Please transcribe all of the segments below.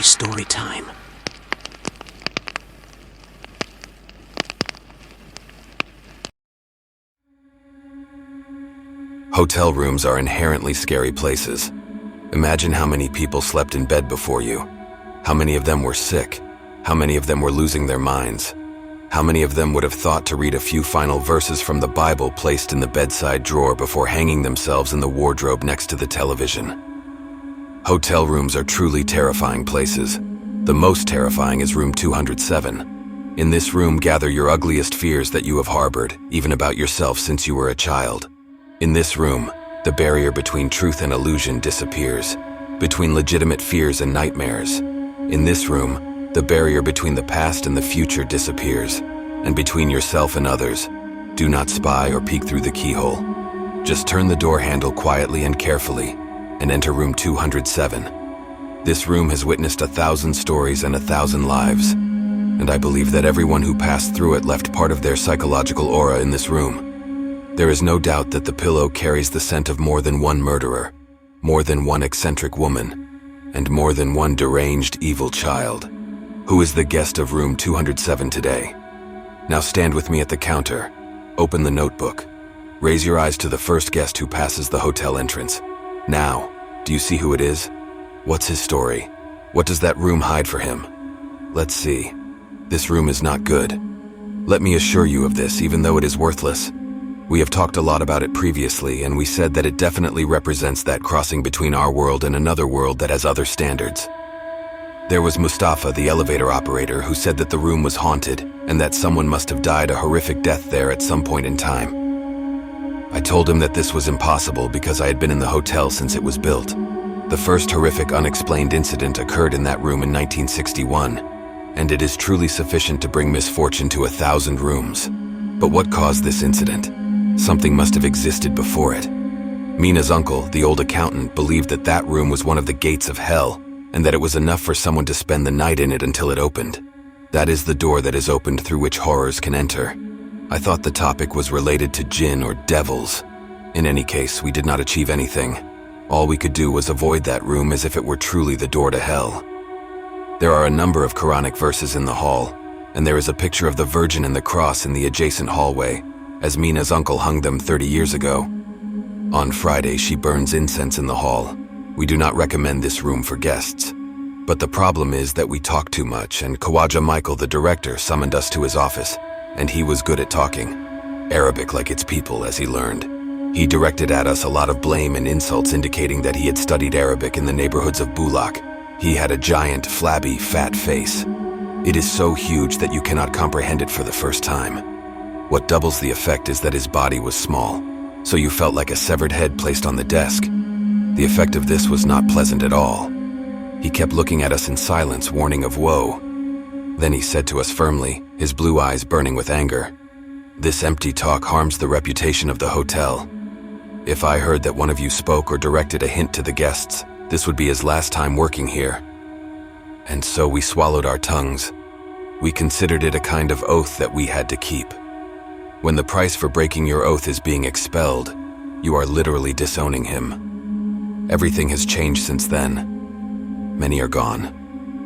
story time. Hotel rooms are inherently scary places. Imagine how many people slept in bed before you. How many of them were sick? How many of them were losing their minds? How many of them would have thought to read a few final verses from the Bible placed in the bedside drawer before hanging themselves in the wardrobe next to the television? Hotel rooms are truly terrifying places. The most terrifying is room 207. In this room gather your ugliest fears that you have harbored, even about yourself since you were a child. In this room, the barrier between truth and illusion disappears, between legitimate fears and nightmares. In this room, the barrier between the past and the future disappears, and between yourself and others. Do not spy or peek through the keyhole. Just turn the door handle quietly and carefully, and enter room 207. This room has witnessed 1,000 stories and 1,000 lives, and I believe that everyone who passed through it left part of their psychological aura in this room. There is no doubt that the pillow carries the scent of more than one murderer, more than one eccentric woman, and more than one deranged, evil child. Who is the guest of room 207 today? Now stand with me at the counter. Open the notebook. Raise your eyes to the first guest who passes the hotel entrance. Now, do you see who it is? What's his story? What does that room hide for him? Let's see. This room is not good. Let me assure you of this, even though it is worthless. We have talked a lot about it previously, and we said that it definitely represents that crossing between our world and another world that has other standards. There was Mustafa, the elevator operator, who said that the room was haunted and that someone must have died a horrific death there at some point in time. I told him that this was impossible because I had been in the hotel since it was built. The first horrific unexplained incident occurred in that room in 1961, and it is truly sufficient to bring misfortune to 1,000 rooms. But what caused this incident? Something must have existed before it. Mina's uncle, the old accountant, believed that that room was one of the gates of hell, and that it was enough for someone to spend the night in it until it opened. That is the door that is opened through which horrors can enter. I thought the topic was related to jinn or devils. In any case, we did not achieve anything. All we could do was avoid that room as if it were truly the door to hell. There are a number of Quranic verses in the hall, and there is a picture of the Virgin and the cross in the adjacent hallway, as Mina's uncle hung them 30 years ago. On Friday, she burns incense in the hall. We do not recommend this room for guests. But the problem is that we talk too much, and Khawaja Michael, the director, summoned us to his office, and he was good at talking. Arabic like its people, as he learned. He directed at us a lot of blame and insults, indicating that he had studied Arabic in the neighborhoods of Bulak. He had a giant, flabby, fat face. It is so huge that you cannot comprehend it for the first time. What doubles the effect is that his body was small, so you felt like a severed head placed on the desk. The effect of this was not pleasant at all. He kept looking at us in silence, warning of woe. Then he said to us firmly, his blue eyes burning with anger, "This empty talk harms the reputation of the hotel. If I heard that one of you spoke or directed a hint to the guests, this would be his last time working here." And so we swallowed our tongues. We considered it a kind of oath that we had to keep. When the price for breaking your oath is being expelled, you are literally disowning him. Everything has changed since then. Many are gone.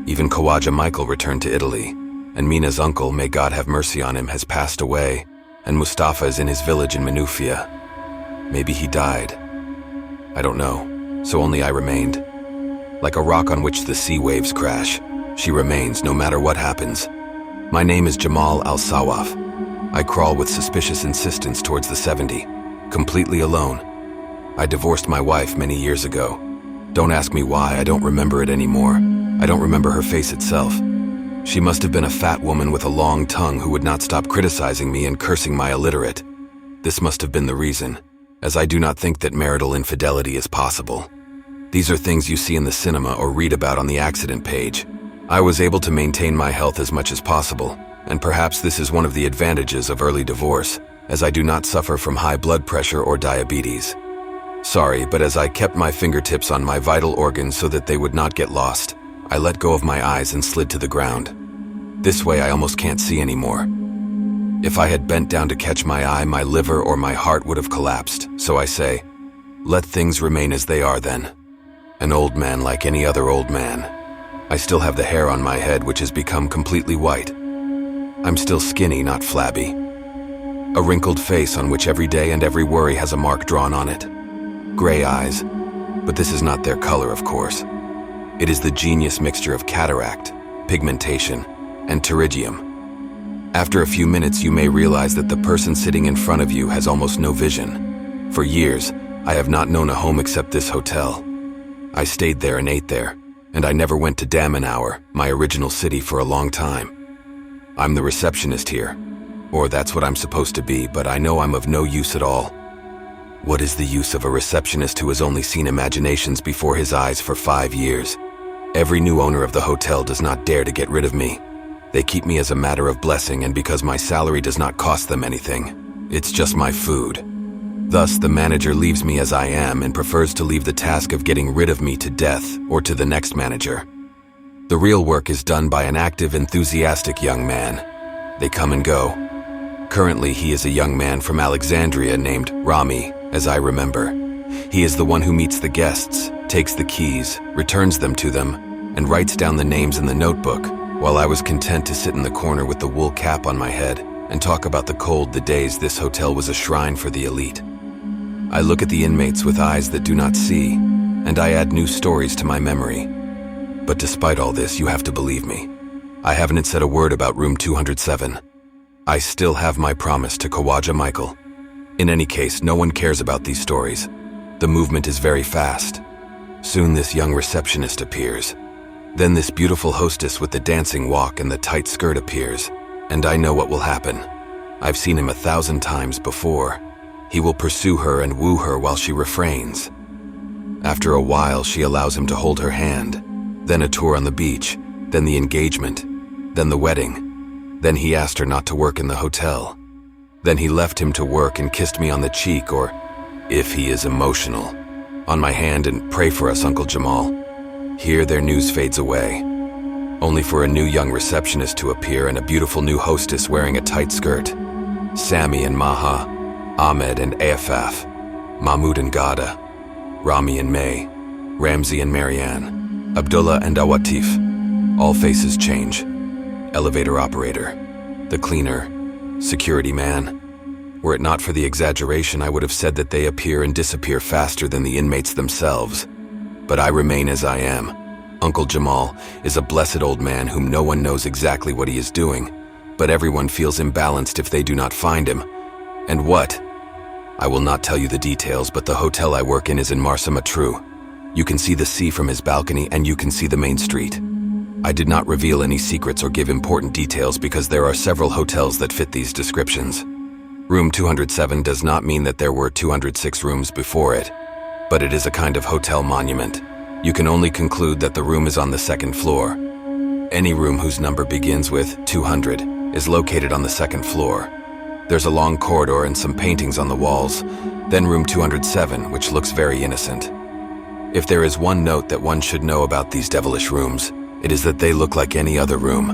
Even Khawaja Michael returned to Italy, and Mina's uncle, may God have mercy on him, has passed away, and Mustafa is in his village in Manufia. Maybe he died. I don't know, so only I remained. Like a rock on which the sea waves crash, she remains no matter what happens. My name is Jamal Al-Sawaf. I crawl with suspicious insistence towards the 70, completely alone. I divorced my wife many years ago. Don't ask me why, I don't remember it anymore. I don't remember her face itself. She must have been a fat woman with a long tongue who would not stop criticizing me and cursing my illiterate. This must have been the reason, as I do not think that marital infidelity is possible. These are things you see in the cinema or read about on the accident page. I was able to maintain my health as much as possible, and perhaps this is one of the advantages of early divorce, as I do not suffer from high blood pressure or diabetes. Sorry, but as I kept my fingertips on my vital organs so that they would not get lost, I let go of my eyes and slid to the ground. This way I almost can't see anymore. If I had bent down to catch my eye, my liver or my heart would have collapsed, so I say, let things remain as they are then. An old man like any other old man. I still have the hair on my head, which has become completely white. I'm still skinny, not flabby. A wrinkled face on which every day and every worry has a mark drawn on it. Gray eyes, but this is not their color, of course. It is the genius mixture of cataract, pigmentation, and pterygium. After a few minutes, you may realize that the person sitting in front of you has almost no vision. For years, I have not known a home except this hotel. I stayed there and ate there, and I never went to Damanhour, my original city, for a long time. I'm the receptionist here, or that's what I'm supposed to be, but I know I'm of no use at all. What is the use of a receptionist who has only seen imaginations before his eyes for 5 years? Every new owner of the hotel does not dare to get rid of me. They keep me as a matter of blessing, and because my salary does not cost them anything. It's just my food. Thus, the manager leaves me as I am and prefers to leave the task of getting rid of me to death or to the next manager. The real work is done by an active, enthusiastic young man. They come and go. Currently, he is a young man from Alexandria named Rami, as I remember. He is the one who meets the guests, takes the keys, returns them to them, and writes down the names in the notebook, while I was content to sit in the corner with the wool cap on my head and talk about the cold days this hotel was a shrine for the elite. I look at the inmates with eyes that do not see, and I add new stories to my memory. But despite all this, you have to believe me. I haven't said a word about room 207. I still have my promise to Khawaja Michael. In any case, no one cares about these stories. The movement is very fast. Soon this young receptionist appears. Then this beautiful hostess with the dancing walk and the tight skirt appears, and I know what will happen. I've seen him 1,000 times before. He will pursue her and woo her while she refrains. After a while, she allows him to hold her hand, then a tour on the beach, then the engagement, then the wedding. Then he asked her not to work in the hotel. Then he left him to work and kissed me on the cheek, or, if he is emotional, on my hand, and pray for us, Uncle Jamal. Here their news fades away, only for a new young receptionist to appear and a beautiful new hostess wearing a tight skirt. Sammy and Maha, Ahmed and Afaf, Mahmoud and Gada, Rami and May, Ramsey and Marianne, Abdullah and Awatif. All faces change. Elevator operator, the cleaner, security man. Were it not for the exaggeration, I would have said that they appear and disappear faster than the inmates themselves. But I remain as I am. Uncle Jamal is a blessed old man whom no one knows exactly what he is doing, but everyone feels imbalanced if they do not find him. And what? I will not tell you the details, but the hotel I work in is in Marsa Matruh. You can see the sea from his balcony and you can see the main street. I did not reveal any secrets or give important details because there are several hotels that fit these descriptions. Room 207 does not mean that there were 206 rooms before it, but it is a kind of hotel monument. You can only conclude that the room is on the 2nd floor. Any room whose number begins with 200 is located on the 2nd floor. There's a long corridor and some paintings on the walls, then room 207, which looks very innocent. If there is one note that one should know about these devilish rooms, it is that they look like any other room.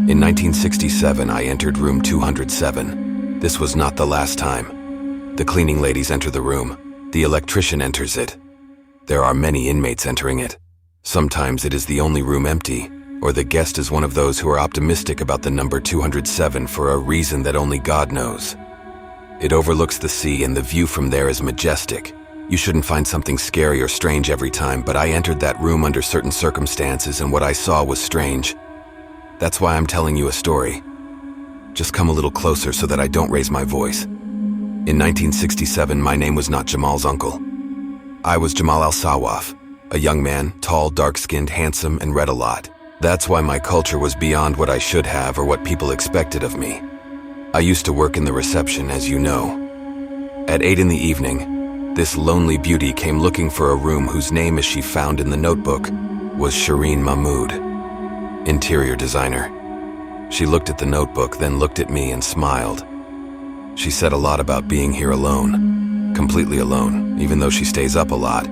In 1967, I entered room 207. This was not the last time. The cleaning ladies enter the room. The electrician enters it. There are many inmates entering it. Sometimes it is the only room empty, or the guest is one of those who are optimistic about the number 207 for a reason that only God knows. It overlooks the sea and the view from there is majestic. You shouldn't find something scary or strange every time, but I entered that room under certain circumstances and what I saw was strange. That's why I'm telling you a story. Just come a little closer so that I don't raise my voice. In 1967, my name was not Jamal's uncle. I was Jamal Al-Sawaf, a young man, tall, dark-skinned, handsome, and read a lot. That's why my culture was beyond what I should have or what people expected of me. I used to work in the reception, as you know. At 8 in the evening, this lonely beauty came looking for a room whose name, as she found in the notebook, was Shireen Mahmood, interior designer. She looked at the notebook, then looked at me and smiled. She said a lot about being here alone, completely alone, even though she stays up a lot.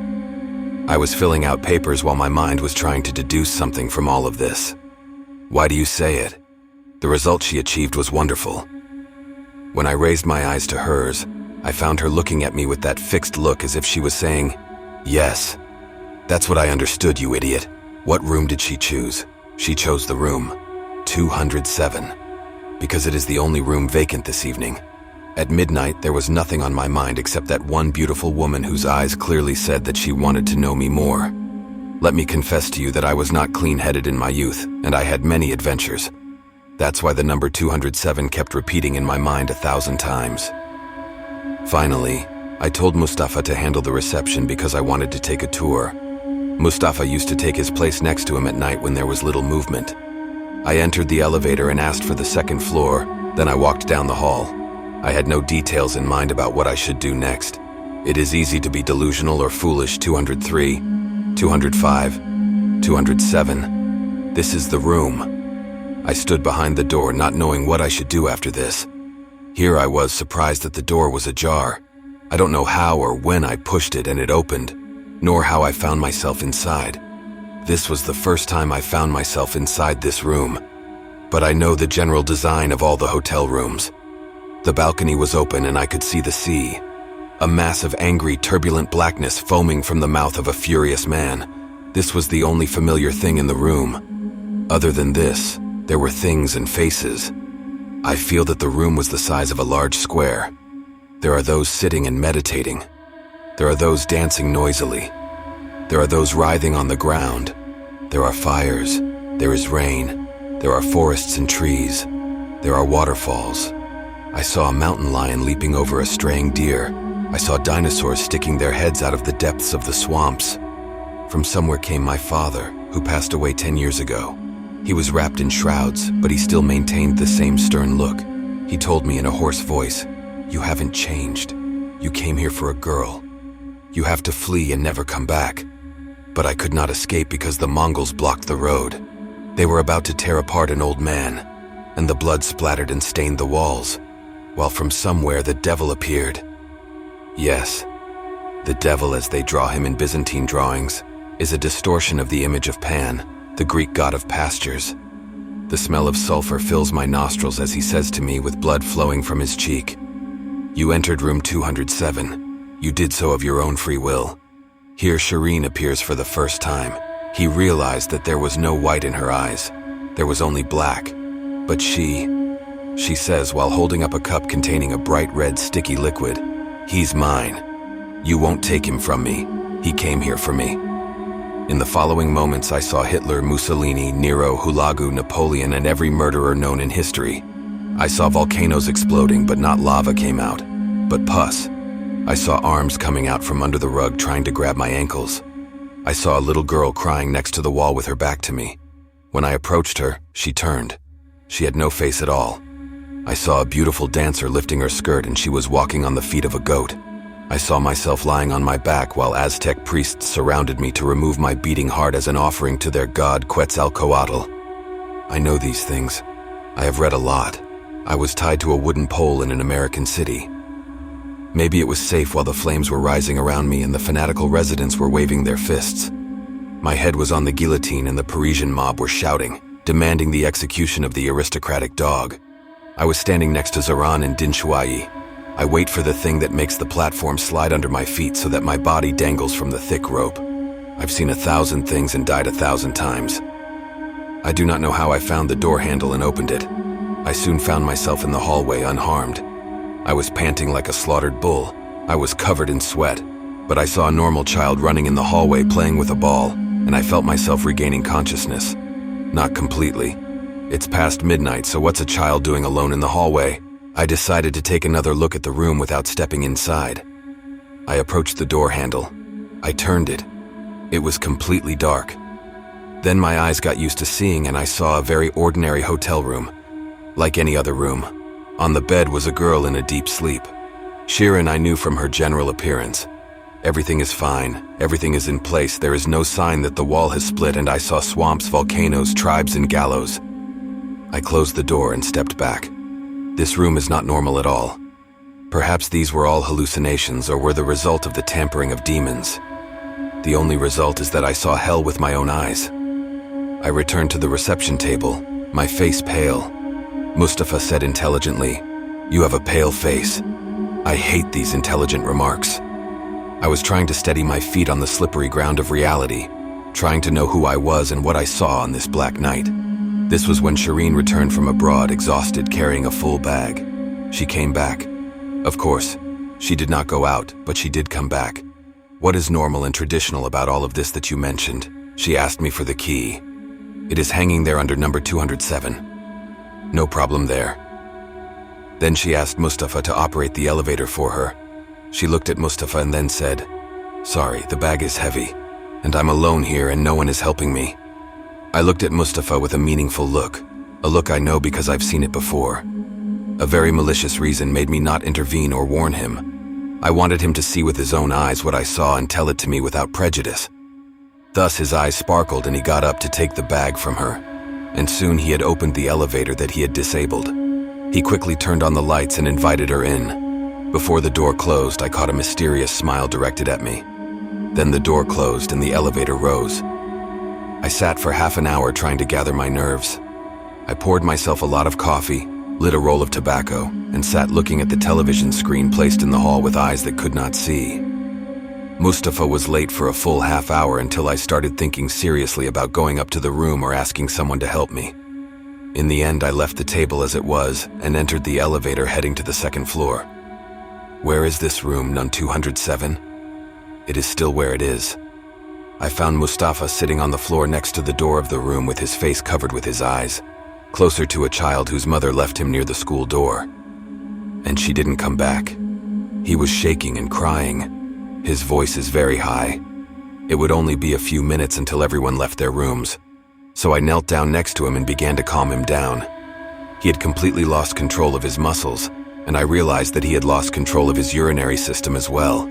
I was filling out papers while my mind was trying to deduce something from all of this. Why do you say it? The result she achieved was wonderful. When I raised my eyes to hers, I found her looking at me with that fixed look as if she was saying, "Yes, that's what I understood, you idiot." What room did she choose? She chose the room 207, because it is the only room vacant this evening. At midnight, there was nothing on my mind except that one beautiful woman whose eyes clearly said that she wanted to know me more. Let me confess to you that I was not clean-headed in my youth, and I had many adventures. That's why the number 207 kept repeating in my mind 1,000 times. Finally, I told Mustafa to handle the reception because I wanted to take a tour. Mustafa used to take his place next to him at night when there was little movement. I entered the elevator and asked for the second floor, then I walked down the hall. I had no details in mind about what I should do next. It is easy to be delusional or foolish. 203, 205, 207. This is the room. I stood behind the door, not knowing what I should do after this. Here I was, surprised that the door was ajar. I don't know how or when I pushed it and it opened, nor how I found myself inside. This was the first time I found myself inside this room, but I know the general design of all the hotel rooms. The balcony was open and I could see the sea, a mass of angry, turbulent blackness foaming from the mouth of a furious man. This was the only familiar thing in the room. Other than this, there were things and faces. I feel that the room was the size of a large square. There are those sitting and meditating. There are those dancing noisily. There are those writhing on the ground. There are fires. There is rain. There are forests and trees. There are waterfalls. I saw a mountain lion leaping over a straying deer. I saw dinosaurs sticking their heads out of the depths of the swamps. From somewhere came my father, who passed away 10 years ago. He was wrapped in shrouds, but he still maintained the same stern look. He told me in a hoarse voice, "You haven't changed. You came here for a girl. You have to flee and never come back." But I could not escape because the Mongols blocked the road. They were about to tear apart an old man, and the blood splattered and stained the walls, while from somewhere the devil appeared. Yes, the devil as they draw him in Byzantine drawings is a distortion of the image of Pan, the Greek god of pastures. The smell of sulfur fills my nostrils as he says to me with blood flowing from his cheek, "You entered room 207. You did so of your own free will." Here Shireen appears for the first time. He realized that there was no white in her eyes. There was only black. But she says while holding up a cup containing a bright red sticky liquid, "He's mine. You won't take him from me. He came here for me." In the following moments, I saw Hitler, Mussolini, Nero, Hulagu, Napoleon, and every murderer known in history. I saw volcanoes exploding, but not lava came out, but pus. I saw arms coming out from under the rug trying to grab my ankles. I saw a little girl crying next to the wall with her back to me. When I approached her, she turned. She had no face at all. I saw a beautiful dancer lifting her skirt and she was walking on the feet of a goat. I saw myself lying on my back while Aztec priests surrounded me to remove my beating heart as an offering to their god Quetzalcoatl. I know these things. I have read a lot. I was tied to a wooden pole in an American city. Maybe it was safe while the flames were rising around me and the fanatical residents were waving their fists. My head was on the guillotine and the Parisian mob were shouting, demanding the execution of the aristocratic dog. I was standing next to Zoran and Dinshuayi. I wait for the thing that makes the platform slide under my feet so that my body dangles from the thick rope. I've seen 1,000 things and died 1,000 times. I do not know how I found the door handle and opened it. I soon found myself in the hallway unharmed. I was panting like a slaughtered bull. I was covered in sweat, but I saw a normal child running in the hallway playing with a ball, and I felt myself regaining consciousness. Not completely. It's past midnight, so what's a child doing alone in the hallway? I decided to take another look at the room without stepping inside. I approached the door handle. I turned it. It was completely dark. Then my eyes got used to seeing and I saw a very ordinary hotel room. Like any other room. On the bed was a girl in a deep sleep. Shirin I knew from her general appearance. Everything is fine. Everything is in place. There is no sign that the wall has split and I saw swamps, volcanoes, tribes, and gallows. I closed the door and stepped back. This room is not normal at all. Perhaps these were all hallucinations or were the result of the tampering of demons. The only result is that I saw hell with my own eyes. I returned to the reception table, my face pale. Mustafa said intelligently, "You have a pale face." I hate these intelligent remarks. I was trying to steady my feet on the slippery ground of reality. trying to know who I was and what I saw on this black night. This was when Shireen returned from abroad, exhausted, carrying a full bag. She came back. Of course, she did not go out, but she did come back. What is normal and traditional about all of this that you mentioned? She asked me for the key. It is hanging there under number 207. No problem there. Then she asked Mustafa to operate the elevator for her. She looked at Mustafa and then said, "Sorry, the bag is heavy, and I'm alone here and no one is helping me." I looked at Mustafa with a meaningful look, a look I know because I've seen it before. A very malicious reason made me not intervene or warn him. I wanted him to see with his own eyes what I saw and tell it to me without prejudice. Thus his eyes sparkled and he got up to take the bag from her, and soon he had opened the elevator that he had disabled. He quickly turned on the lights and invited her in. Before the door closed, I caught a mysterious smile directed at me. Then the door closed and the elevator rose. I sat for half an hour trying to gather my nerves. I poured myself a lot of coffee, lit a roll of tobacco, and sat looking at the television screen placed in the hall with eyes that could not see. Mustafa was late for a full half hour until I started thinking seriously about going up to the room or asking someone to help me. In the end, I left the table as it was and entered the elevator heading to the second floor. Where is this room, none 207? It is still where it is. I found Mustafa sitting on the floor next to the door of the room with his face covered with his eyes, closer to a child whose mother left him near the school door. And she didn't come back. He was shaking and crying. His voice is very high. It would only be a few minutes until everyone left their rooms, so I knelt down next to him and began to calm him down. He had completely lost control of his muscles, and I realized that he had lost control of his urinary system as well.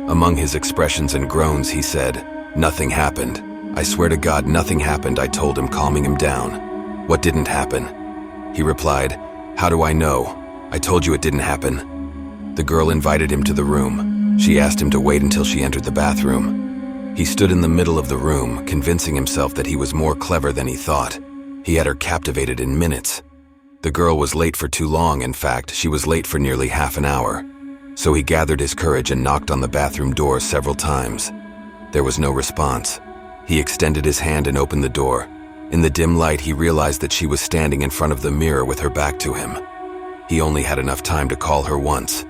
Among his expressions and groans, he said, "Nothing happened. I swear to God, nothing happened," I told him, calming him down. "What didn't happen?" He replied, "How do I know? I told you it didn't happen." The girl invited him to the room. She asked him to wait until she entered the bathroom. He stood in the middle of the room, convincing himself that he was more clever than he thought. He had her captivated in minutes. The girl was late for too long. In fact, she was late for nearly half an hour. So he gathered his courage and knocked on the bathroom door several times. There was no response. He extended his hand and opened the door. In the dim light, he realized that she was standing in front of the mirror with her back to him. He only had enough time to call her once,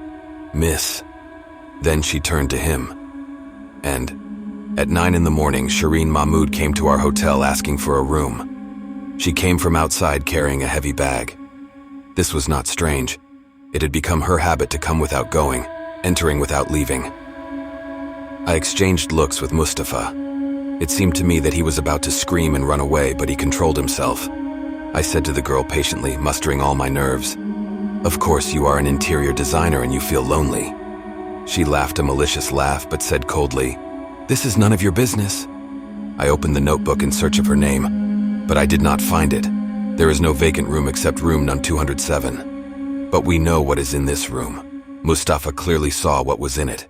"Miss." Then she turned to him. And at 9 in the morning, Shireen Mahmood came to our hotel asking for a room. She came from outside carrying a heavy bag. This was not strange. It had become her habit to come without going, entering without leaving. I exchanged looks with Mustafa. It seemed to me that he was about to scream and run away, but he controlled himself. I said to the girl patiently, mustering all my nerves, "Of course you are an interior designer and you feel lonely." She laughed a malicious laugh but said coldly, "This is none of your business." I opened the notebook in search of her name, but I did not find it. There is no vacant room except room none 207. But we know what is in this room. Mustafa clearly saw what was in it.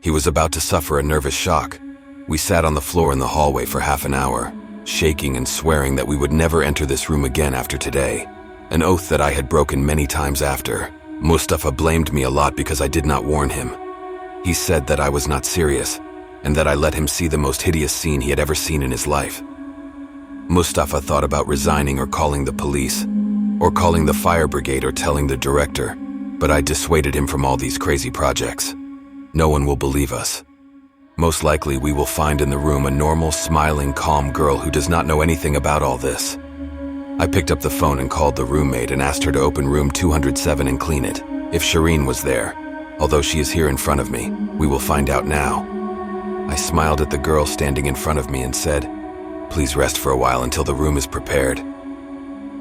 He was about to suffer a nervous shock. We sat on the floor in the hallway for half an hour, shaking and swearing that we would never enter this room again after today, an oath that I had broken many times after. Mustafa blamed me a lot because I did not warn him. He said that I was not serious, and that I let him see the most hideous scene he had ever seen in his life. Mustafa thought about resigning or calling the police, or calling the fire brigade or telling the director, but I dissuaded him from all these crazy projects. No one will believe us. Most likely we will find in the room a normal, smiling, calm girl who does not know anything about all this. I picked up the phone and called the roommate and asked her to open room 207 and clean it, if Shireen was there. Although she is here in front of me, we will find out now. I smiled at the girl standing in front of me and said, "Please rest for a while until the room is prepared."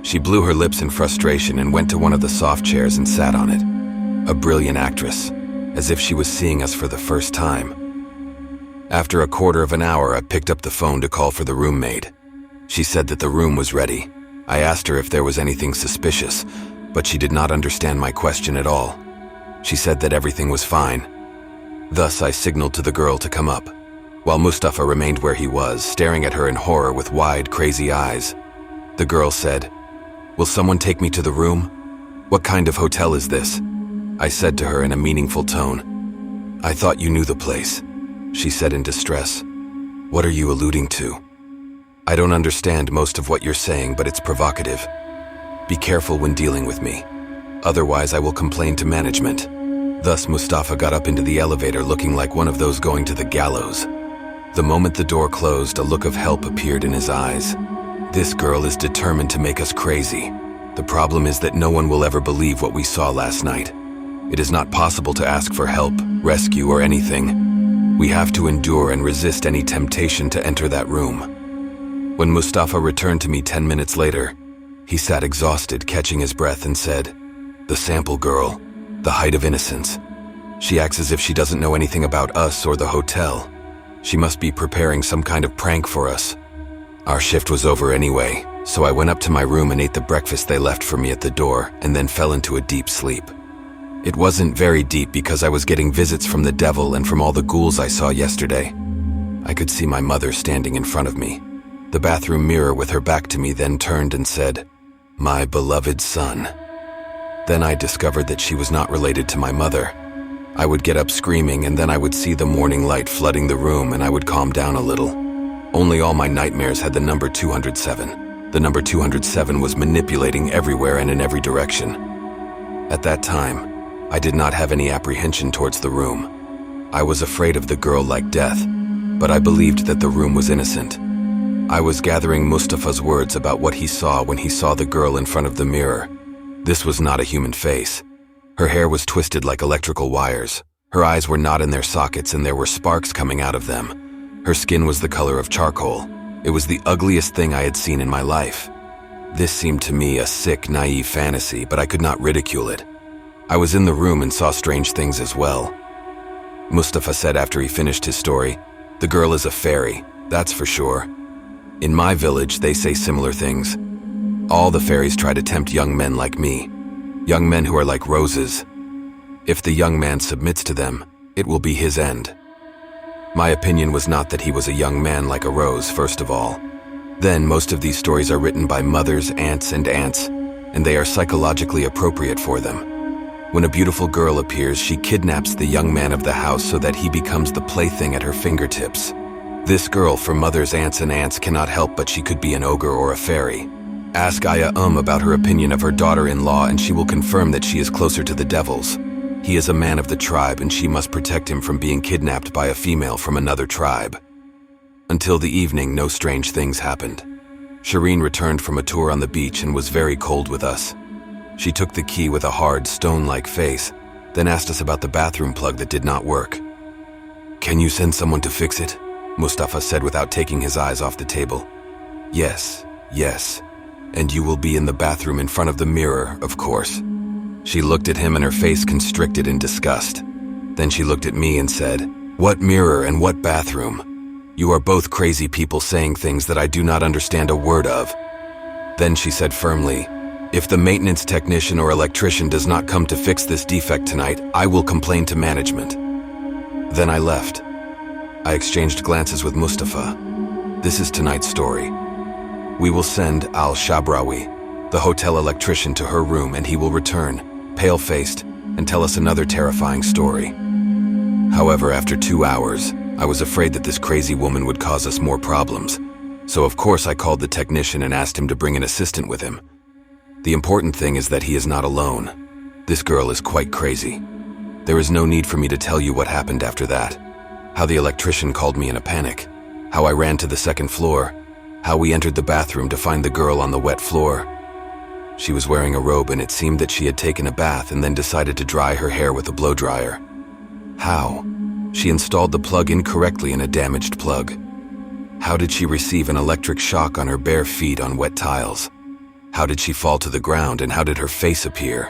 She blew her lips in frustration and went to one of the soft chairs and sat on it. A brilliant actress, as if she was seeing us for the first time. After a quarter of an hour, I picked up the phone to call for the roommate. She said that the room was ready. I asked her if there was anything suspicious, but she did not understand my question at all. She said that everything was fine. Thus, I signaled to the girl to come up, while Mustafa remained where he was, staring at her in horror with wide, crazy eyes. The girl said, "Will someone take me to the room? What kind of hotel is this?" I said to her in a meaningful tone. "I thought you knew the place," she said in distress. What are you alluding to? I don't understand most of what you're saying, but it's provocative. Be careful when dealing with me. Otherwise, I will complain to management. Thus, Mustafa got up into the elevator looking like one of those going to the gallows. The moment the door closed, a look of help appeared in his eyes. This girl is determined to make us crazy. The problem is that no one will ever believe what we saw last night. It is not possible to ask for help, rescue, or anything. We have to endure and resist any temptation to enter that room. When Mustafa returned to me 10 minutes later, he sat exhausted, catching his breath, and said, "The sample girl, the height of innocence. She acts as if she doesn't know anything about us or the hotel. She must be preparing some kind of prank for us." Our shift was over anyway, so I went up to my room and ate the breakfast they left for me at the door, and then fell into a deep sleep. It wasn't very deep because I was getting visits from the devil and from all the ghouls I saw yesterday. I could see my mother standing in front of me. The bathroom mirror with her back to me then turned and said, "My beloved son." Then I discovered that she was not related to my mother. I would get up screaming, and then I would see the morning light flooding the room, and I would calm down a little. Only all my nightmares had the number 207. The number 207 was manipulating everywhere and in every direction. At that time, I did not have any apprehension towards the room. I was afraid of the girl like death, but I believed that the room was innocent. I was gathering Mustafa's words about what he saw when he saw the girl in front of the mirror. This was not a human face. Her hair was twisted like electrical wires. Her eyes were not in their sockets, and there were sparks coming out of them. Her skin was the color of charcoal. It was the ugliest thing I had seen in my life. This seemed to me a sick, naive fantasy, but I could not ridicule it. I was in the room and saw strange things as well. Mustafa said after he finished his story, "The girl is a fairy, that's for sure. In my village, they say similar things. All the fairies try to tempt young men like me, young men who are like roses. If the young man submits to them, it will be his end." My opinion was not that he was a young man like a rose, first of all. Then, most of these stories are written by mothers, aunts, and aunts, and they are psychologically appropriate for them. When a beautiful girl appears, she kidnaps the young man of the house so that he becomes the plaything at her fingertips. This girl, for mothers, aunts, and aunts, cannot help but she could be an ogre or a fairy. Ask Aya about her opinion of her daughter-in-law, and she will confirm that she is closer to the devils. He is a man of the tribe, and she must protect him from being kidnapped by a female from another tribe. Until the evening, no strange things happened. Shireen returned from a tour on the beach and was very cold with us. She took the key with a hard, stone-like face, then asked us about the bathroom plug that did not work. "Can you send someone to fix it?" Mustafa said without taking his eyes off the table. Yes. And you will be in the bathroom in front of the mirror, of course." She looked at him and her face constricted in disgust. Then she looked at me and said, "What mirror and what bathroom? You are both crazy people saying things that I do not understand a word of." Then she said firmly, "If the maintenance technician or electrician does not come to fix this defect tonight, I will complain to management." Then I left. I exchanged glances with Mustafa. This is tonight's story. We will send Al-Shabrawi, the hotel electrician, to her room, and he will return, pale-faced, and tell us another terrifying story. However, after 2 hours, I was afraid that this crazy woman would cause us more problems, so of course I called the technician and asked him to bring an assistant with him. The important thing is that he is not alone. This girl is quite crazy. There is no need for me to tell you what happened after that. How the electrician called me in a panic. How I ran to the second floor. How we entered the bathroom to find the girl on the wet floor. She was wearing a robe, and it seemed that she had taken a bath and then decided to dry her hair with a blow dryer. How? She installed the plug incorrectly in a damaged plug. How did she receive an electric shock on her bare feet on wet tiles? How did she fall to the ground, and how did her face appear?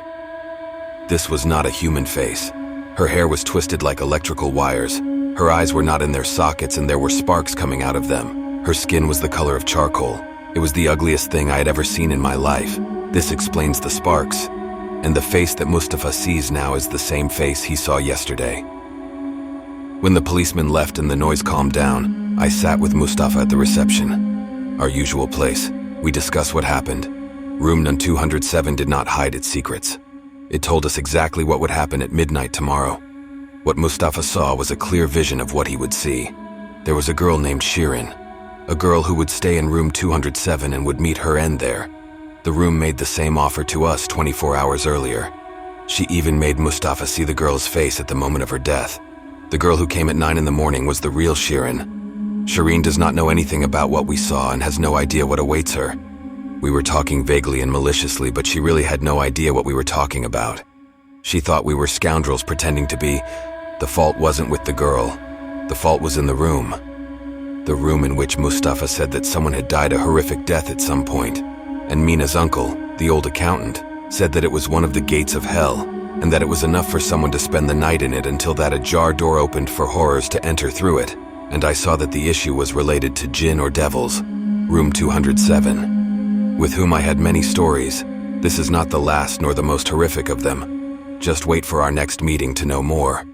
This was not a human face. Her hair was twisted like electrical wires. Her eyes were not in their sockets, and there were sparks coming out of them. Her skin was the color of charcoal. It was the ugliest thing I had ever seen in my life. This explains the sparks. And the face that Mustafa sees now is the same face he saw yesterday. When the policeman left and the noise calmed down, I sat with Mustafa at the reception. Our usual place. We discussed what happened. Room 207 did not hide its secrets. It told us exactly what would happen at midnight tomorrow. What Mustafa saw was a clear vision of what he would see. There was a girl named Shirin, a girl who would stay in room 207 and would meet her end there. The room made the same offer to us 24 hours earlier. She even made Mustafa see the girl's face at the moment of her death. The girl who came at 9 in the morning was the real Shirin. Shireen does not know anything about what we saw and has no idea what awaits her. We were talking vaguely and maliciously, but she really had no idea what we were talking about. She thought we were scoundrels pretending to be. The fault wasn't with the girl. The fault was in the room. The room in which Mustafa said that someone had died a horrific death at some point. And Mina's uncle, the old accountant, said that it was one of the gates of hell, and that it was enough for someone to spend the night in it until that ajar door opened for horrors to enter through it. And I saw that the issue was related to jinn or devils. Room 207. With whom I had many stories. This is not the last nor the most horrific of them. Just wait for our next meeting to know more.